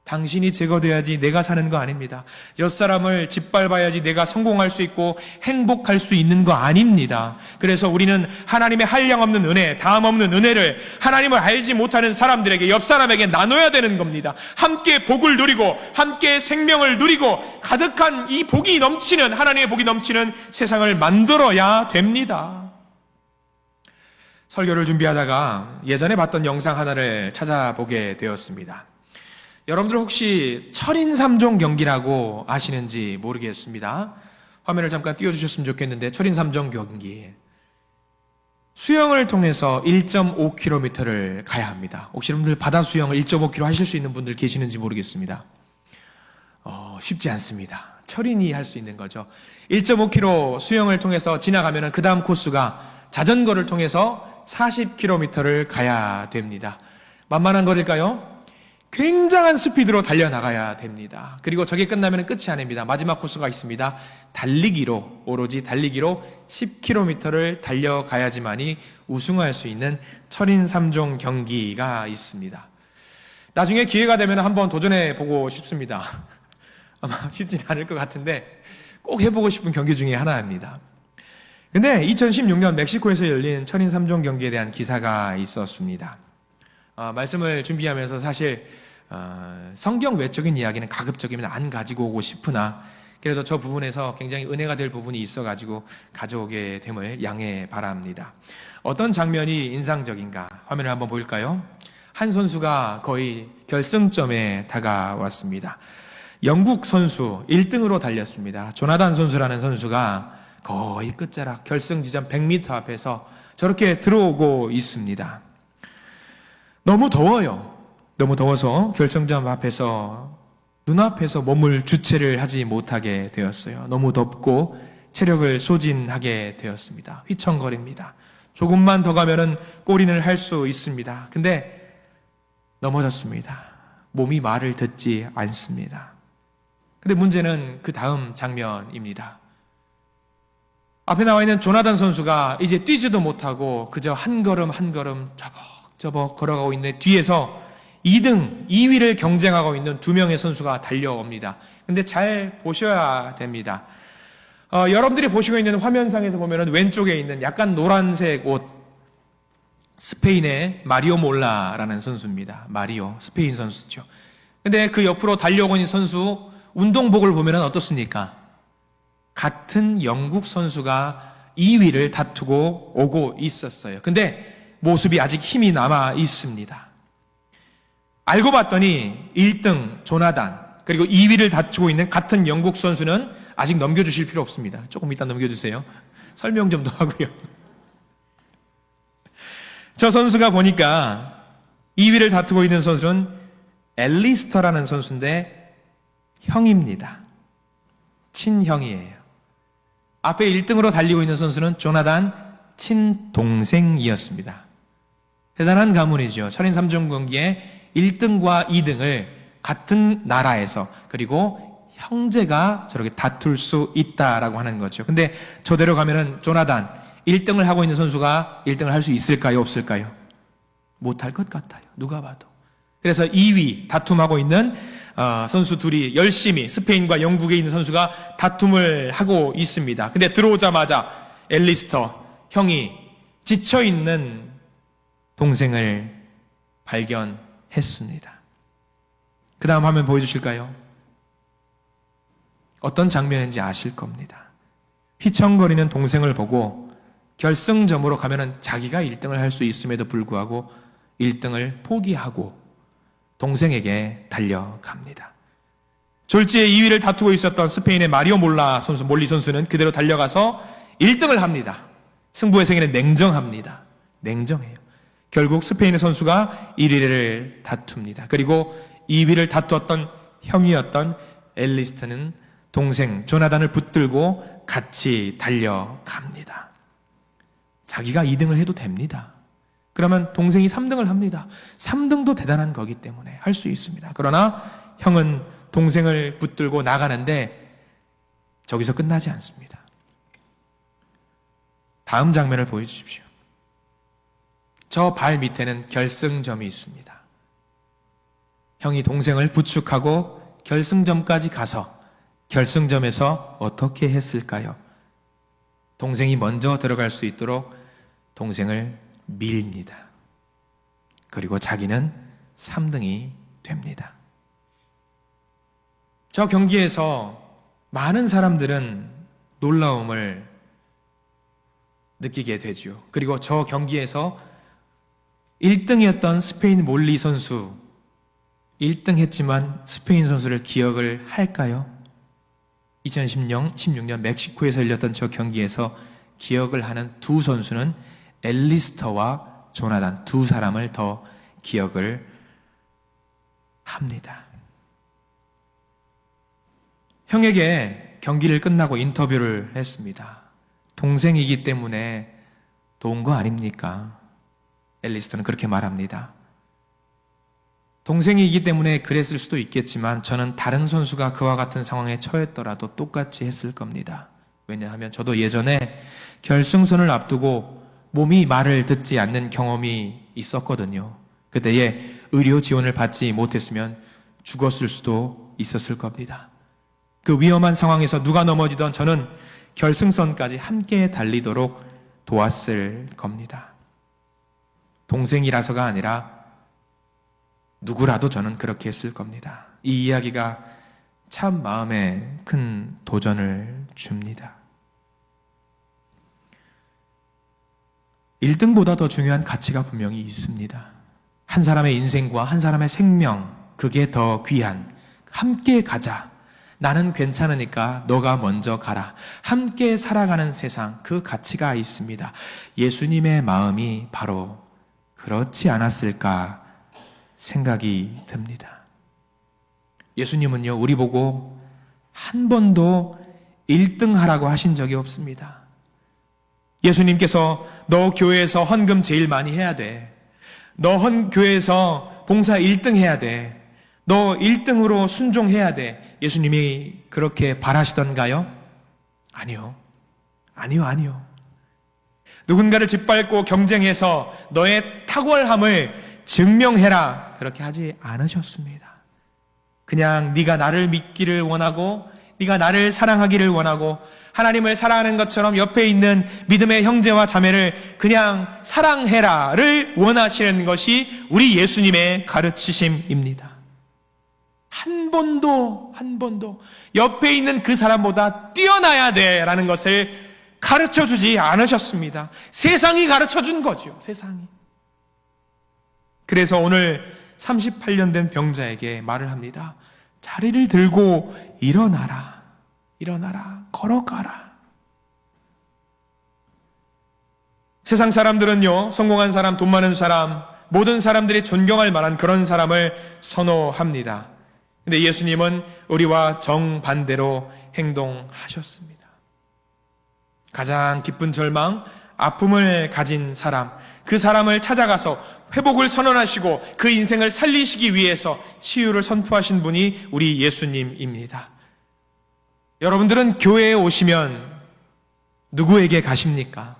당신이 제거돼야지 내가 사는 거 아닙니다. 옆사람을 짓밟아야지 내가 성공할 수 있고 행복할 수 있는 거 아닙니다. 그래서 우리는 하나님의 한량없는 은혜, 다함없는 은혜를 하나님을 알지 못하는 사람들에게, 옆사람에게 나눠야 되는 겁니다. 함께 복을 누리고 함께 생명을 누리고 가득한 이 복이 넘치는, 하나님의 복이 넘치는 세상을 만들어야 됩니다. 설교를 준비하다가 예전에 봤던 영상 하나를 찾아보게 되었습니다. 여러분들 혹시 철인3종 경기라고 아시는지 모르겠습니다. 화면을 잠깐 띄워주셨으면 좋겠는데, 철인3종 경기, 수영을 통해서 1.5km를 가야 합니다. 혹시 여러분들 바다 수영을 1.5km 하실 수 있는 분들 계시는지 모르겠습니다. 쉽지 않습니다. 철인이 할 수 있는 거죠. 1.5km 수영을 통해서 지나가면 그 다음 코스가 자전거를 통해서 40km를 가야 됩니다. 만만한 거릴까요? 굉장한 스피드로 달려나가야 됩니다. 그리고 저게 끝나면 끝이 아닙니다. 마지막 코스가 있습니다. 달리기로, 오로지 달리기로 10km를 달려가야지만이 우승할 수 있는 철인3종 경기가 있습니다. 나중에 기회가 되면 한번 도전해 보고 싶습니다. 아마 쉽지는 않을 것 같은데 꼭 해보고 싶은 경기 중에 하나입니다. 근데 2016년 멕시코에서 열린 철인3종 경기에 대한 기사가 있었습니다. 말씀을 준비하면서 사실 성경 외적인 이야기는 가급적이면 안 가지고 오고 싶으나 그래도 저 부분에서 굉장히 은혜가 될 부분이 있어가지고 가져오게 됨을 양해 바랍니다. 어떤 장면이 인상적인가? 화면을 한번 보일까요? 한 선수가 거의 결승점에 다가왔습니다. 영국 선수 1등으로 달렸습니다. 조나단 선수라는 선수가 거의 끝자락 결승 지점 100m 앞에서 저렇게 들어오고 있습니다. 너무 더워요. 너무 더워서 결승점 앞에서 눈앞에서 몸을 주체를 하지 못하게 되었어요. 너무 덥고 체력을 소진하게 되었습니다. 휘청거립니다. 조금만 더 가면은 골인을 할 수 있습니다. 근데 넘어졌습니다. 몸이 말을 듣지 않습니다. 근데 문제는 그 다음 장면입니다. 앞에 나와 있는 조나단 선수가 이제 뛰지도 못하고 그저 한 걸음 한 걸음 저벅 걸어가고 있는 뒤에서 2등, 2위를 경쟁하고 있는 2명의 선수가 달려옵니다. 근데 잘 보셔야 됩니다. 여러분들이 보시고 있는 화면상에서 보면은 왼쪽에 있는 약간 노란색 옷, 스페인의 마리오 몰라라는 선수입니다. 마리오, 스페인 선수죠. 근데 그 옆으로 달려오고 있는 선수 운동복을 보면은 어떻습니까? 같은 영국 선수가 2위를 다투고 오고 있었어요. 근데 모습이 아직 힘이 남아 있습니다. 알고 봤더니 1등 조나단, 그리고 2위를 다투고 있는 같은 영국 선수는 아직 넘겨주실 필요 없습니다. 조금 이따 넘겨주세요. 설명 좀 더 하고요. 저 선수가 보니까 2위를 다투고 있는 선수는 앨리스터라는 선수인데 형입니다. 친형이에요. 앞에 1등으로 달리고 있는 선수는 조나단 친동생이었습니다. 대단한 가문이죠. 철인3종 경기에 1등과 2등을 같은 나라에서, 그리고 형제가 저렇게 다툴 수 있다라고 하는 거죠. 근데 저대로 가면은 조나단 1등을 하고 있는 선수가 1등을 할 수 있을까요? 없을까요? 못할 것 같아요. 누가 봐도. 그래서 2위 다툼하고 있는 선수 둘이 열심히 스페인과 영국에 있는 선수가 다툼을 하고 있습니다. 근데 들어오자마자 엘리스터 형이 지쳐있는 동생을 발견했습니다. 그 다음 화면 보여주실까요? 어떤 장면인지 아실 겁니다. 휘청거리는 동생을 보고 결승점으로 가면은 자기가 1등을 할 수 있음에도 불구하고 1등을 포기하고 동생에게 달려갑니다. 졸지에 2위를 다투고 있었던 스페인의 마리오 몰리 선수는 그대로 달려가서 1등을 합니다. 승부의 세계는 냉정합니다. 냉정해요. 결국 스페인의 선수가 1위를 다툽니다. 그리고 2위를 다투었던 형이었던 엘리스트는 동생 조나단을 붙들고 같이 달려갑니다. 자기가 2등을 해도 됩니다. 그러면 동생이 3등을 합니다. 3등도 대단한 거기 때문에 할 수 있습니다. 그러나 형은 동생을 붙들고 나가는데 저기서 끝나지 않습니다. 다음 장면을 보여주십시오. 저 발 밑에는 결승점이 있습니다. 형이 동생을 부축하고 결승점까지 가서 결승점에서 어떻게 했을까요? 동생이 먼저 들어갈 수 있도록 동생을 밀니다. 그리고 자기는 3등이 됩니다. 저 경기에서 많은 사람들은 놀라움을 느끼게 되죠. 그리고 저 경기에서 1등이었던 스페인 몰리 선수 1등 했지만 스페인 선수를 기억을 할까요? 2016년 멕시코에서 열렸던 저 경기에서 기억을 하는 두 선수는 엘리스터와 조나단 두 사람을 더 기억을 합니다. 형에게 경기를 끝나고 인터뷰를 했습니다. 동생이기 때문에 도운 거 아닙니까? 엘리스터는 그렇게 말합니다. 동생이기 때문에 그랬을 수도 있겠지만 저는 다른 선수가 그와 같은 상황에 처했더라도 똑같이 했을 겁니다. 왜냐하면 저도 예전에 결승선을 앞두고 몸이 말을 듣지 않는 경험이 있었거든요. 그때에 의료 지원을 받지 못했으면 죽었을 수도 있었을 겁니다. 그 위험한 상황에서 누가 넘어지던 저는 결승선까지 함께 달리도록 도왔을 겁니다. 동생이라서가 아니라 누구라도 저는 그렇게 했을 겁니다. 이 이야기가 참 마음에 큰 도전을 줍니다. 1등보다 더 중요한 가치가 분명히 있습니다. 한 사람의 인생과 한 사람의 생명, 그게 더 귀한, 함께 가자. 나는 괜찮으니까 너가 먼저 가라. 함께 살아가는 세상, 그 가치가 있습니다. 예수님의 마음이 바로 그렇지 않았을까 생각이 듭니다. 예수님은요, 우리 보고 한 번도 1등 하라고 하신 적이 없습니다. 예수님께서 너 교회에서 헌금 제일 많이 해야 돼. 너 교회에서 봉사 1등 해야 돼. 너 1등으로 순종해야 돼. 예수님이 그렇게 바라시던가요? 아니요. 아니요. 누군가를 짓밟고 경쟁해서 너의 탁월함을 증명해라. 그렇게 하지 않으셨습니다. 그냥 네가 나를 믿기를 원하고 네가 나를 사랑하기를 원하고 하나님을 사랑하는 것처럼 옆에 있는 믿음의 형제와 자매를 그냥 사랑해라를 원하시는 것이 우리 예수님의 가르치심입니다. 한 번도 옆에 있는 그 사람보다 뛰어나야 돼라는 것을 가르쳐주지 않으셨습니다. 세상이 가르쳐준 거죠. 세상이. 그래서 오늘 38년 된 병자에게 말을 합니다. 자리를 들고 일어나라. 걸어가라. 세상 사람들은요, 성공한 사람, 돈 많은 사람, 모든 사람들이 존경할 만한 그런 사람을 선호합니다. 근데 예수님은 우리와 정반대로 행동하셨습니다. 가장 깊은 절망, 아픔을 가진 사람, 그 사람을 찾아가서 회복을 선언하시고 그 인생을 살리시기 위해서 치유를 선포하신 분이 우리 예수님입니다. 여러분들은 교회에 오시면 누구에게 가십니까?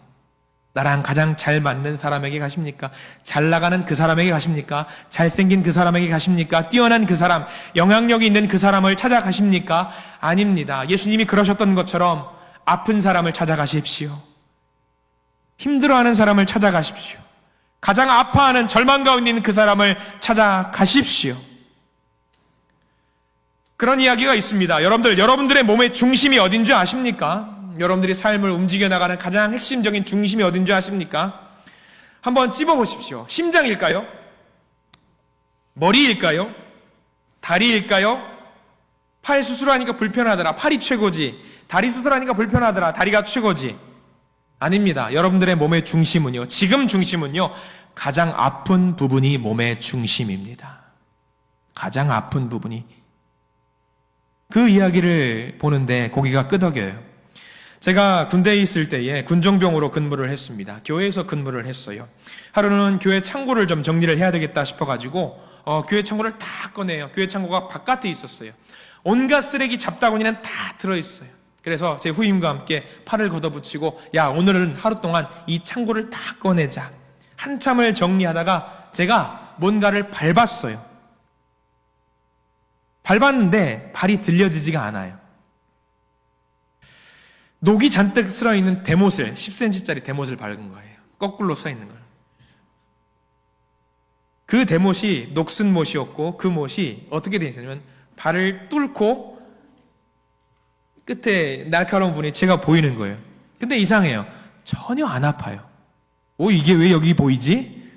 나랑 가장 잘 맞는 사람에게 가십니까? 잘 나가는 그 사람에게 가십니까? 잘생긴 그 사람에게 가십니까? 뛰어난 그 사람, 영향력이 있는 그 사람을 찾아가십니까? 아닙니다. 예수님이 그러셨던 것처럼 아픈 사람을 찾아가십시오. 힘들어하는 사람을 찾아가십시오. 가장 아파하는 절망 가운데 있는 그 사람을 찾아가십시오. 그런 이야기가 있습니다. 여러분들의 몸의 중심이 어딘 줄 아십니까? 여러분들이 삶을 움직여 나가는 가장 핵심적인 중심이 어딘 줄 아십니까? 한번 찝어보십시오. 심장일까요? 머리일까요? 다리일까요? 팔 수술하니까 불편하더라. 팔이 최고지. 다리 수술하니까 불편하더라. 다리가 최고지. 아닙니다. 여러분들의 몸의 중심은요, 지금 중심은요, 가장 아픈 부분이 몸의 중심입니다. 가장 아픈 부분이. 그 이야기를 보는데 고개가 끄덕여요. 제가 군대에 있을 때에 군종병으로 근무를 했습니다. 교회에서 근무를 했어요. 하루는 교회 창고를 좀 정리를 해야 되겠다 싶어가지고 교회 창고를 다 꺼내요. 교회 창고가 바깥에 있었어요. 온갖 쓰레기 잡다구니는 다 들어있어요. 그래서 제 후임과 함께 팔을 걷어붙이고, 야, 오늘은 하루 동안 이 창고를 다 꺼내자. 한참을 정리하다가 제가 뭔가를 밟았어요. 밟았는데 발이 들려지지가 않아요. 녹이 잔뜩 쓸어있는 대못을, 10cm짜리 대못을 밟은 거예요. 거꾸로 써있는 걸. 그 대못이 녹슨 못이었고, 그 못이 어떻게 되어 있냐면 발을 뚫고 끝에 날카로운 부분이 제가 보이는 거예요. 근데 이상해요. 전혀 안 아파요. 이게 왜 여기 보이지?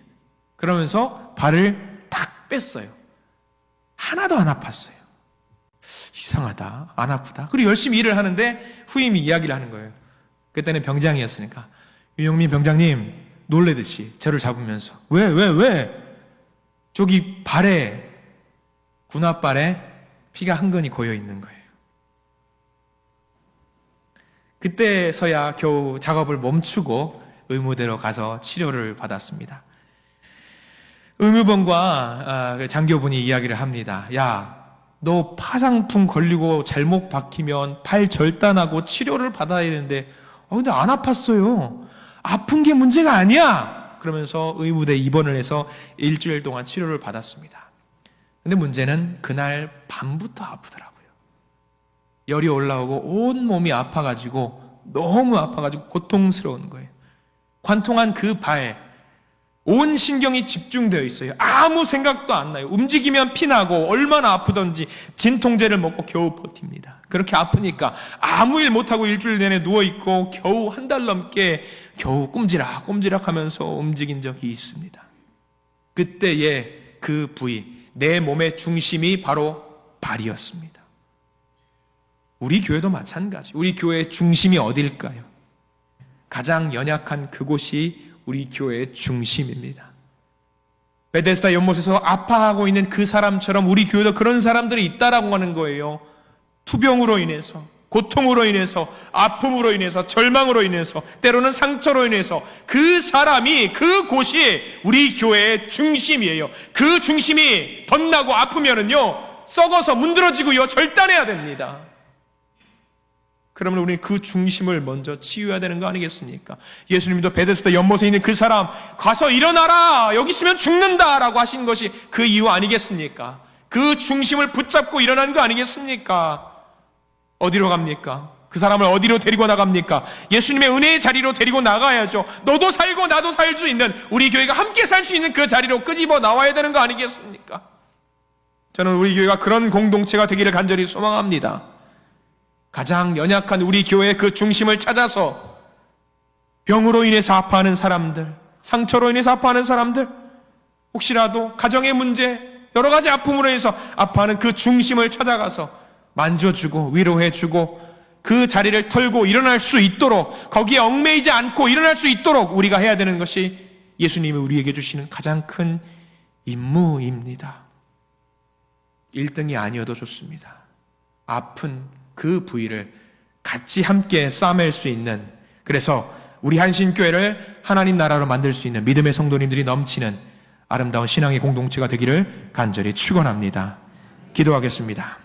그러면서 발을 탁 뺐어요. 하나도 안 아팠어요. 이상하다. 안 아프다. 그리고 열심히 일을 하는데 후임이 이야기를 하는 거예요. 그때는 병장이었으니까. 윤영민 병장님, 놀래듯이 저를 잡으면서, 왜? 저기 발에, 군홧발에 피가 흥건히 고여 있는 거예요. 그때서야 겨우 작업을 멈추고 의무대로 가서 치료를 받았습니다. 의무병과 장교분이 이야기를 합니다. 야, 너 파상풍 걸리고 잘못 박히면 발 절단하고 치료를 받아야 되는데 근데 안 아팠어요. 아픈 게 문제가 아니야. 그러면서 의무대 입원을 해서 일주일 동안 치료를 받았습니다. 근데 문제는 그날 밤부터 아프더라고요. 열이 올라오고 온 몸이 아파가지고, 너무 아파가지고 고통스러운 거예요. 관통한 그 발, 온 신경이 집중되어 있어요. 아무 생각도 안 나요. 움직이면 피나고 얼마나 아프던지 진통제를 먹고 겨우 버팁니다. 그렇게 아프니까 아무 일 못하고 일주일 내내 누워있고 겨우 한 달 넘게 겨우 꼼지락 하면서 움직인 적이 있습니다. 그때의 그 부위, 내 몸의 중심이 바로 발이었습니다. 우리 교회도 마찬가지. 우리 교회의 중심이 어딜까요? 가장 연약한 그곳이 우리 교회의 중심입니다. 베데스다 연못에서 아파하고 있는 그 사람처럼 우리 교회도 그런 사람들이 있다라고 하는 거예요. 투병으로 인해서, 고통으로 인해서, 아픔으로 인해서, 절망으로 인해서, 때로는 상처로 인해서 그 사람이, 그곳이 우리 교회의 중심이에요. 그 중심이 덧나고 아프면은요, 썩어서 문드러지고요, 절단해야 됩니다. 그러면 우리는 그 중심을 먼저 치유해야 되는 거 아니겠습니까? 예수님도 베데스다 연못에 있는 그 사람, 가서 일어나라! 여기 있으면 죽는다! 라고 하신 것이 그 이유 아니겠습니까? 그 중심을 붙잡고 일어난 거 아니겠습니까? 어디로 갑니까? 그 사람을 어디로 데리고 나갑니까? 예수님의 은혜의 자리로 데리고 나가야죠. 너도 살고 나도 살 수 있는, 우리 교회가 함께 살 수 있는 그 자리로 끄집어 나와야 되는 거 아니겠습니까? 저는 우리 교회가 그런 공동체가 되기를 간절히 소망합니다. 가장 연약한 우리 교회의 그 중심을 찾아서 병으로 인해서 아파하는 사람들, 상처로 인해서 아파하는 사람들, 혹시라도 가정의 문제, 여러 가지 아픔으로 인해서 아파하는 그 중심을 찾아가서 만져주고 위로해주고 그 자리를 털고 일어날 수 있도록, 거기에 얽매이지 않고 일어날 수 있도록 우리가 해야 되는 것이 예수님이 우리에게 주시는 가장 큰 임무입니다. 1등이 아니어도 좋습니다. 아픈 그 부위를 같이 함께 싸맬 수 있는, 그래서 우리 한신교회를 하나님 나라로 만들 수 있는 믿음의 성도님들이 넘치는 아름다운 신앙의 공동체가 되기를 간절히 축원합니다. 기도하겠습니다.